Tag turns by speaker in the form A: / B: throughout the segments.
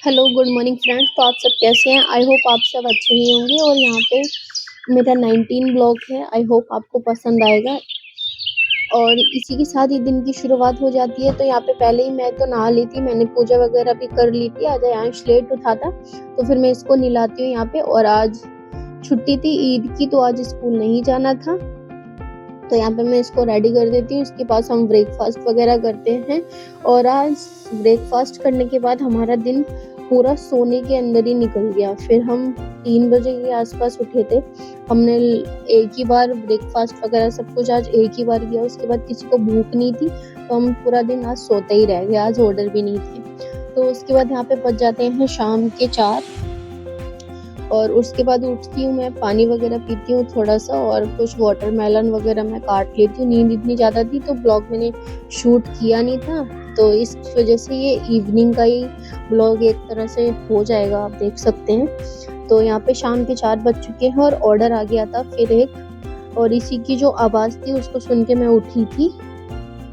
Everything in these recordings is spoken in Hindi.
A: Hello, good morning friends. तो आप सब कैसे हैं? आई होप आप सब अच्छे ही होंगे। और यहाँ पे मेरा 19 ब्लॉग है। आई होप आपको पसंद आएगा। और इसी के साथ ही दिन की शुरुआत हो जाती है। तो यहाँ पे पहले ही मैं तो नहा ली थी, मैंने पूजा वगैरह भी कर ली थी। आज आयांश लेट उठा था तो फिर मैं इसको नहलाती हूँ यहाँ पे। और आज छुट्टी थी ईद की, तो आज स्कूल नहीं जाना था। तो यहाँ पे मैं इसको रेडी कर देती हूँ। इसके पास हम ब्रेकफास्ट वगैरह करते हैं। और आज ब्रेकफास्ट करने के बाद हमारा दिन पूरा सोने के अंदर ही निकल गया। फिर हम 3 बजे के आसपास उठे थे। हमने एक ही बार ब्रेकफास्ट वगैरह सब कुछ आज एक ही बार किया। उसके बाद किसी को भूख नहीं थी तो हम पूरा दिन आज सोते ही रह गए। आज ऑर्डर भी नहीं थे। तो उसके बाद यहाँ पे बच जाते हैं शाम के 4। और उसके बाद उठती हूँ, मैं पानी वगैरह पीती हूँ थोड़ा सा, और कुछ वाटरमेलन वगैरह मैं काट लेती हूँ। नींद इतनी ज़्यादा थी तो ब्लॉग मैंने शूट किया नहीं था, तो इस वजह से ये इवनिंग का ही ब्लॉग एक तरह से हो जाएगा, आप देख सकते हैं। तो यहाँ पे शाम के 4 बज चुके हैं और ऑर्डर आ गया था फिर एक। और इसी की जो आवाज़ थी उसको सुन के मैं उठी थी।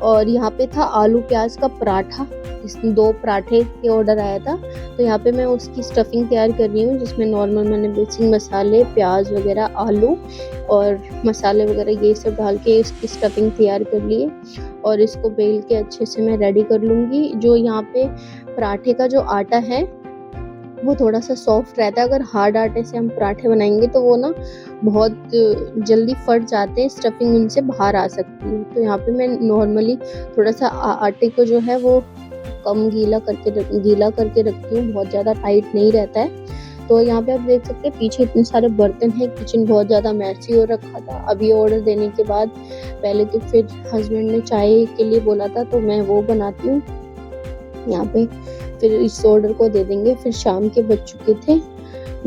A: और यहाँ पे था आलू प्याज का पराठा। इसमें 2 पराठे के ऑर्डर आया था। तो यहाँ पे मैं उसकी स्टफिंग तैयार कर रही हूँ, जिसमें नॉर्मल मैंने बेसिक मसाले, प्याज वगैरह, आलू और मसाले वगैरह ये सब डाल के इसकी स्टफिंग तैयार कर ली है। और इसको बेल के अच्छे से मैं रेडी कर लूँगी। जो यहाँ पे पराठे का जो आटा है वो थोड़ा सा सॉफ्ट रहता है। अगर हार्ड आटे से हम पराठे बनाएंगे तो वो ना बहुत जल्दी फट जाते हैं, स्टफिंग उनसे बाहर आ सकती है। तो यहाँ पे मैं नॉर्मली थोड़ा सा आटे को जो है वो कम गीला करके रखती हूँ, बहुत ज़्यादा टाइट नहीं रहता है। तो यहाँ पे आप देख सकते हैं पीछे इतने सारे बर्तन हैं, किचन बहुत ज़्यादा मैसी हो रखा था। अभी ऑर्डर देने के बाद पहले तो फिर हस्बैंड ने चाय के लिए बोला था तो मैं वो बनाती हूँ यहाँ पे। फिर इस ऑर्डर को दे देंगे। फिर शाम के बज चुके थे,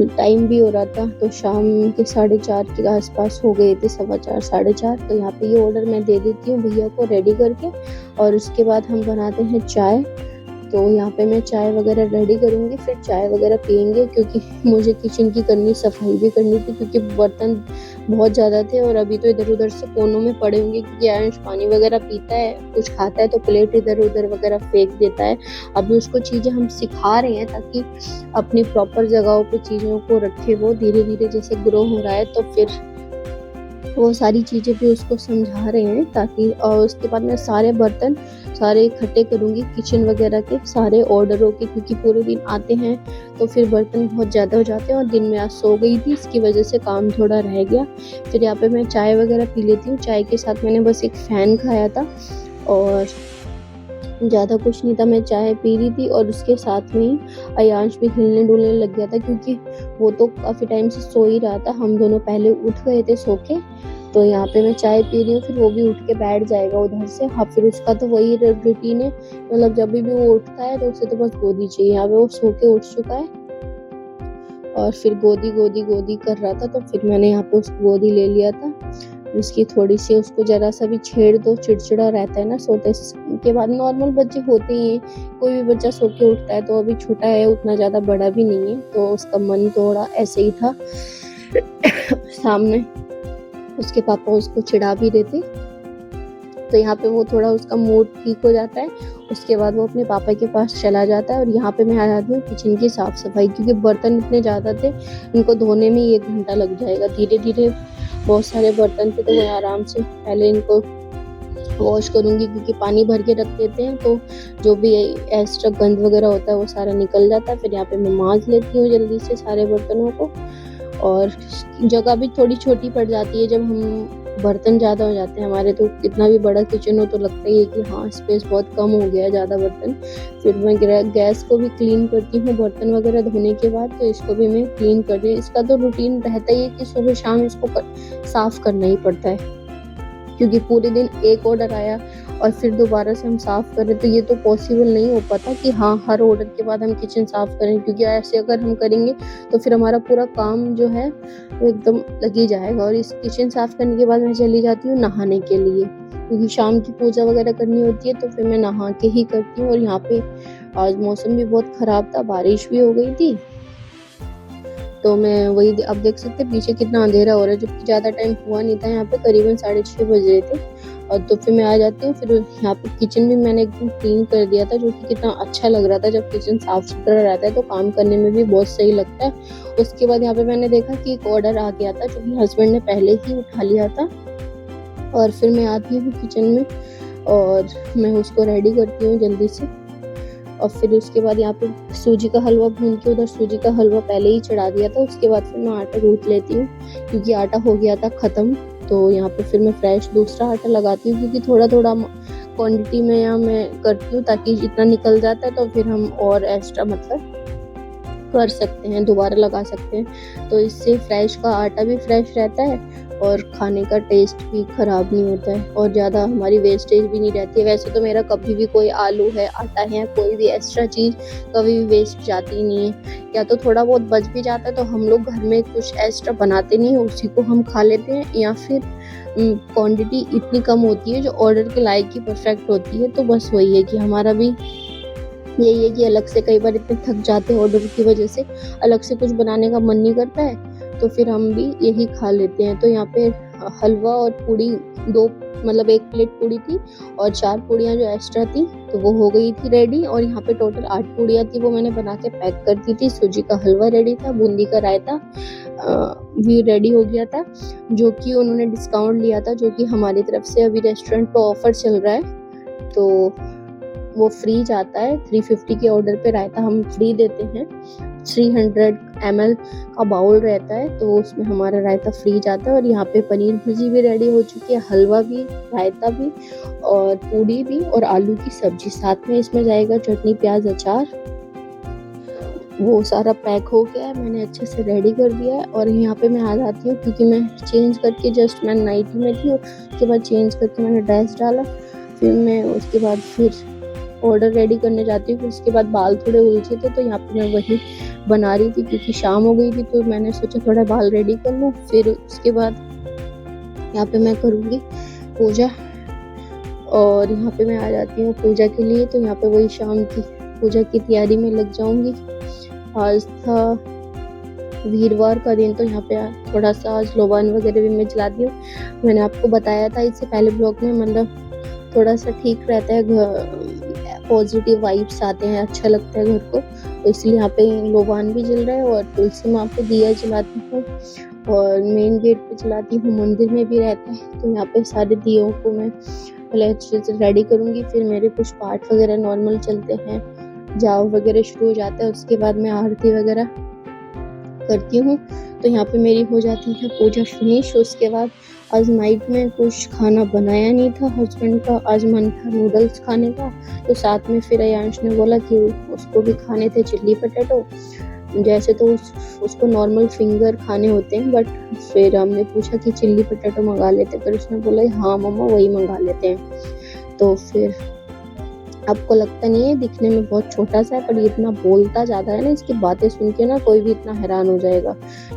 A: टाइम भी हो रहा था, तो शाम के 4:30 के आसपास हो गए थे, 4:15 4:30। तो यहाँ पे ये ऑर्डर मैं दे देती हूँ भैया को रेडी करके। और उसके बाद हम बनाते हैं चाय। तो यहाँ पे मैं चाय वगैरह रेडी करूँगी, फिर चाय वगैरह पियेंगे, क्योंकि मुझे किचन की सफाई भी करनी थी, क्योंकि बर्तन बहुत ज़्यादा थे और अभी तो इधर उधर से कोनों में पड़े होंगे, क्योंकि आयुष पानी वगैरह पीता है, कुछ खाता है तो प्लेट इधर उधर वगैरह फेंक देता है। अभी उसको चीज़ें हम सिखा रहे हैं ताकि अपनी प्रॉपर जगहों पे चीज़ों को रखे। वो धीरे धीरे जैसे ग्रो हो रहा है तो फिर वो सारी चीज़ें भी उसको समझा रहे हैं ताकि। और उसके बाद मैं सारे बर्तन सारे इकट्ठे करूँगी किचन वगैरह के सारे ऑर्डरों के, क्योंकि पूरे दिन आते हैं तो फिर बर्तन बहुत ज़्यादा हो जाते हैं। और दिन में आज सो गई थी, इसकी वजह से काम थोड़ा रह गया। फिर यहाँ पे मैं चाय वगैरह पी लेती हूँ। चाय के साथ मैंने बस एक फ़ैन खाया था और ज़्यादा कुछ नहीं था, मैं चाय पी रही थी। और उसके साथ में ही अयांश भी हिलने डुलने लग गया था, क्योंकि वो तो काफ़ी टाइम से सो ही रहा था। हम दोनों पहले उठ गए थे सो के। तो यहाँ पे मैं चाय पी रही हूँ, फिर वो भी उठ के बैठ जाएगा उधर से। हाँ, फिर उसका तो वही रूटीन है, मतलब जब भी वो उठता है तो उसे तो बस गोदी चाहिए। यहाँ पे वो सो के उठ चुका है और फिर गोदी गोदी गोदी कर रहा था, तो फिर मैंने यहाँ पे उसको गोदी ले लिया था। उसकी थोड़ी सी उसको जरा सा भी छेड़ दो, चिड़चिड़ा रहता है ना सोते के बाद। नॉर्मल बच्चे होते ही हैं, कोई भी बच्चा सो के उठता है, तो अभी छोटा है, उतना ज़्यादा बड़ा भी नहीं है, तो उसका मन थोड़ा ऐसे ही था। सामने उसके पापा उसको चिढ़ा भी देते, तो यहाँ पे वो थोड़ा उसका मूड ठीक हो जाता है। उसके बाद वो अपने पापा के पास चला जाता है। और यहाँ पे मैं आ जाती हूँ किचन की साफ सफाई, क्योंकि बर्तन इतने ज़्यादा थे, इनको धोने में 1 घंटा लग जाएगा। धीरे धीरे बहुत सारे बर्तन थे, तो मैं आराम से पहले इनको वॉश करूँगी, क्योंकि पानी भर के रख देते हैं तो जो भी एक्स्ट्रा गंद वगैरह होता है वो सारा निकल जाता है। फिर यहाँ पे मैं मांज लेती हूँ जल्दी से सारे बर्तनों को। और जगह भी थोड़ी छोटी पड़ जाती है जब हम बर्तन ज़्यादा हो जाते हैं हमारे। तो कितना भी बड़ा किचन हो तो लगता ही है कि हाँ, स्पेस बहुत कम हो गया है, ज़्यादा बर्तन। फिर मैं गैस को भी क्लीन करती हूँ बर्तन वगैरह धोने के बाद, तो इसको भी मैं क्लीन कर रही हूँ। इसका तो रूटीन रहता ही है कि सुबह शाम इसको साफ़ करना ही पड़ता है, क्योंकि पूरे दिन एक ऑर्डर आया और फिर दोबारा से हम साफ़ करें तो ये तो पॉसिबल नहीं हो पाता कि हाँ, हर ऑर्डर के बाद हम किचन साफ़ करें, क्योंकि ऐसे अगर हम करेंगे तो फिर हमारा पूरा काम जो है वो एकदम लग ही जाएगा। और इस किचन साफ़ करने के बाद मैं चली जाती हूँ नहाने के लिए, क्योंकि शाम की पूजा वगैरह करनी होती है, तो फिर मैं नहा के ही करती हूँ। और यहाँ पे आज मौसम भी बहुत ख़राब था, बारिश भी हो गई थी, तो मैं वही आप देख सकते हैं पीछे कितना अंधेरा हो रहा है, जबकि ज़्यादा टाइम हुआ नहीं था। यहाँ पे करीबन 6:30 बज रहे थे। और तो फिर मैं आ जाती हूँ। फिर यहाँ पे किचन भी मैंने एकदम क्लीन कर दिया था, जो कि कितना अच्छा लग रहा था। जब किचन साफ सुथरा रहता है तो काम करने में भी बहुत सही लगता है। उसके बाद यहाँ पे मैंने देखा कि एक ऑर्डर आ गया था, जो कि हस्बैंड ने पहले ही उठा लिया था। और फिर मैं आती हूँ किचन में और मैं उसको रेडी करती हूँ जल्दी से। और फिर उसके बाद यहाँ पे सूजी का हलवा भून के उधर सूजी का हलवा पहले ही चढ़ा दिया था। उसके बाद फिर मैं आटा गूंथ लेती हूँ, क्योंकि आटा हो गया था ख़त्म। तो यहाँ पे फिर मैं फ्रेश दूसरा आटा लगाती हूँ, क्योंकि थोड़ा थोड़ा क्वांटिटी में यहाँ मैं करती हूँ, ताकि जितना निकल जाता है तो फिर हम और एक्स्ट्रा मतलब कर सकते हैं, दोबारा लगा सकते हैं। तो इससे फ्रेश का आटा भी फ्रेश रहता है और खाने का टेस्ट भी ख़राब नहीं होता है, और ज़्यादा हमारी वेस्टेज भी नहीं रहती है। वैसे तो मेरा कभी भी कोई आलू है, आटा है, कोई भी एक्स्ट्रा चीज़ कभी भी वेस्ट जाती ही नहीं है। या तो थोड़ा बहुत बच भी जाता है तो हम लोग घर में कुछ एक्स्ट्रा बनाते नहीं हैं, उसी को हम खा लेते हैं, या फिर क्वांटिटी इतनी कम होती है जो ऑर्डर के लायक ही परफेक्ट होती है। तो बस वही है कि हमारा भी यही है कि अलग से कई बार इतने थक जाते हैं ऑर्डर की वजह से, अलग से कुछ बनाने का मन नहीं करता है, तो फिर हम भी यही खा लेते हैं। तो यहाँ पे हलवा और पूड़ी दो मतलब 1 प्लेट पूड़ी थी और 4 पूड़ियाँ जो एक्स्ट्रा थी तो वो हो गई थी रेडी। और यहाँ पे टोटल 8 पूड़ियाँ थी, वो मैंने बना के पैक कर दी थी। सूजी का हलवा रेडी था, बूंदी का रायता भी रेडी हो गया था, जो कि उन्होंने डिस्काउंट लिया था, जो कि हमारी तरफ से अभी रेस्टोरेंट पर ऑफर चल रहा है। तो वो फ्री जाता है, 350 के ऑर्डर पे रायता हम फ्री देते हैं। 300 ml का बाउल रहता है, तो उसमें हमारा रायता फ्री जाता है। और यहाँ पे पनीर भुर्जी भी रेडी हो चुकी है, हलवा भी, रायता भी और पूड़ी भी और आलू की सब्जी। साथ में इसमें जाएगा चटनी, प्याज, अचार। वो सारा पैक हो गया है, मैंने अच्छे से रेडी कर दिया है। और यहाँ पे मैं आ जाती हूँ, क्योंकि मैं चेंज करके जस्ट मैं नाइटी में थी, उसके बाद चेंज करके मैंने ड्रेस डाला। फिर मैं उसके बाद फिर ऑर्डर रेडी करने जाती हूँ। फिर उसके बाद बाल थोड़े उलझे थे, तो यहाँ पे मैं वही बना रही थी, क्योंकि शाम हो गई थी, तो मैंने सोचा थोड़ा बाल रेडी कर लूँ। फिर उसके बाद यहाँ पे मैं करूँगी पूजा, और यहाँ पे मैं आ जाती हूँ पूजा के लिए। तो यहाँ पे वही शाम की पूजा की तैयारी में लग जाऊँगी। आज था वीरवार का दिन, तो यहाँ पे थोड़ा सा आज लोबान वगैरह भी मैं जलाती हूँ। मैंने आपको बताया था इससे पहले ब्लॉग में, मतलब थोड़ा सा ठीक रहता है, पॉजिटिव वाइब्स आते हैं, अच्छा लगता है घर को, तो इसलिए यहाँ पे लोबान भी जल रहा है। और तुलसी माँ पे दिया जलाती हूँ और मेन गेट पे जलाती हूँ, मंदिर में भी रहता है। तो यहाँ पे सारे दियों को मैं पहले अच्छे से रेडी करूँगी। फिर मेरे कुछ पाठ वगैरह नॉर्मल चलते हैं, जाप वगैरह शुरू हो जाता है, उसके बाद मैं आरती वगैरह करती हूँ। तो यहाँ पे मेरी हो जाती है पूजा फिनिश। उसके बाद आज नाइट में कुछ खाना बनाया नहीं था, हस्बैंड का आज मन था नूडल्स खाने का, तो साथ में फिर अयांश ने बोला कि उसको भी खाने थे चिल्ली पटेटो। जैसे तो उसको नॉर्मल फिंगर खाने होते हैं, बट फिर हमने पूछा कि चिल्ली पटेटो मंगा लेते, फिर उसने बोला हाँ मम्मा वही मंगा लेते हैं। तो फिर आपको लगता नहीं है, दिखने में बहुत छोटा सा है, पर ये इतना बोलता ज़्यादा है ना, इसकी बातें सुन के ना कोई भी इतना हैरान हो जाएगा।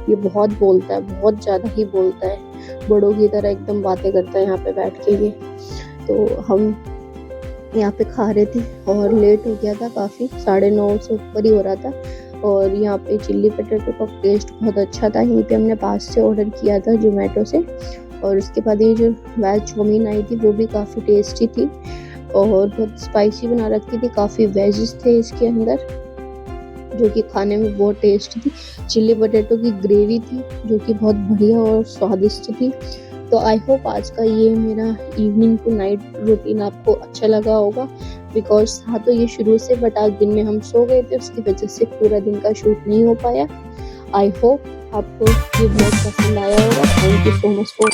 A: ये बहुत बोलता है, बहुत ज़्यादा ही बोलता है, बड़ों की तरह एकदम बातें करता है यहाँ पे बैठ के ये। तो हम यहाँ पे खा रहे थे और लेट हो गया था काफ़ी, 9:30 से ऊपर ही हो रहा था। और यहाँ पे चिल्ली पटेटो का टेस्ट बहुत अच्छा था। यहीं पे हमने पास से ऑर्डर किया था जोमेटो से। और उसके बाद ये जो वेज चाउमीन आई थी वो भी काफ़ी टेस्टी थी और बहुत स्पाइसी बना रखी थी, काफ़ी वेजेस थे इसके अंदर, जो कि खाने में बहुत टेस्टी थी। चिल्ली पटेटो की ग्रेवी थी जो कि बहुत बढ़िया और स्वादिष्ट थी। तो आई होप आज का ये मेरा इवनिंग टू नाइट रूटीन आपको अच्छा लगा होगा, बिकॉज था तो ये शुरू से, बट आज दिन में हम सो गए थे, उसकी वजह से पूरा दिन का शूट नहीं हो पाया। आई होप आपको ये ब्लॉग पसंद आया होगा। Thank you so much for